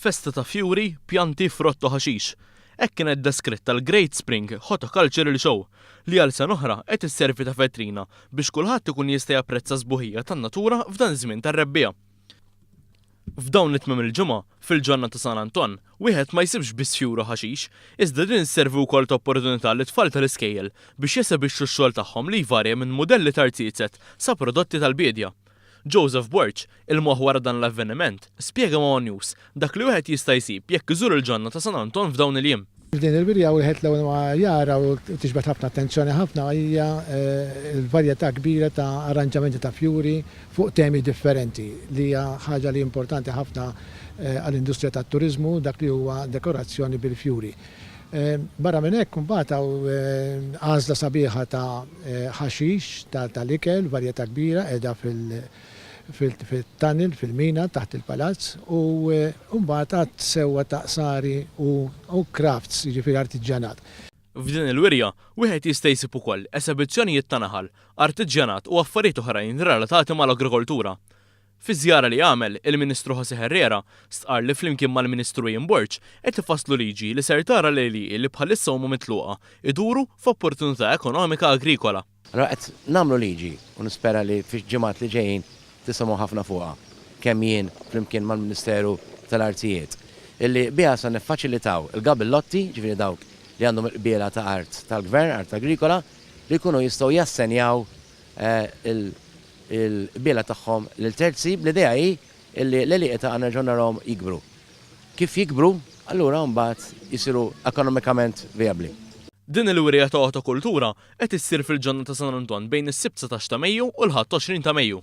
Festa ta' Fjuri, Pjanti, Frott u Ħaxix. Hekk kienet deskritta l-Great Spring Horticultural Show li għal sena oħra qed isservi ta' vetrina biex kulħadd ikun jista' japprezza sbuħija tan-natura f'dan iż-żmien tar-rebbija. F'dawn it-tmiem il-ġimgħa fil-ġonna ta' San Anton, wieħed ma jsibx biss fjur u ħaxix, iżda din isservi wkoll ta' opportunità li tfal tal-iskejjel biex jesebixxu x-xogħol tagħhom li jvarja minn mudelli ta' artijiet sa prodotti tal-bidja. Joseph Borch, il-moħħ wara dan l-avveniment, spjega ma' News dak li wieħed jista' jsib jekk iżur il-ġonna ta' San Anton f'dawn il-jiem. Din il-birja wieħed l-ewwel ma jara u tixbet ħafna attenzjoni ħafna hija l-varjetà kbira ta' arranġamenti ta' fjuri fuq temi differenti li hija ħaġa li importanti ħafna għall-industrija tat-turiżmu dak li huwa dekorazzjoni bil-fjuri. Barra minn hekk imbagħad għażla sabiħa ta' ħaxix tal-ikel, varjetà kbira qiegħda fil-tunnel, fil-mina, taħt il-palazz u mbagħad sewwa taqsari u crafts, jiġifieri artiġjanat. F'din il-wirja, wieħed jista' jsib ukoll esebizzjonijiet ta' naħal, artiġjanat u affarijiet oħrajn relatati mal-agrikoltura. Fi żjara li għamel il-Ministru Herrera, stqarr li flimkien mal-Ministru Borch qed ifasslu liġi li ser tara l-għelieqi li bħalissa huma mitluqa iduru f'opportunità ekonomika agrikola. Qed nagħmlu liġi u nispera li fix-ġimgħat li ġejjin tisimgħu ħafna fuqha kemm jien flimkien mal-Ministeru tal-Artijiet illi biha se niffaċilitaw il-gabillotti, ġifieri dawk li għandhom il-qbiela ta' art tal-Gvern, art agrikola, li jkunu jistgħu jassenjaw il-qbiela tagħhom lil terzi bl-idea hi illi l-għelieqi tagħna ġonnarhom jikbru. Kif jikbru, allura mbagħad jisiru ekonomikament vijabbli. Din il-wirja ta' hortikultura qed issir fil-ġonna ta' San Anton bejn is-17 ta' Mejju u l-ħadd 20 ta' Mejju.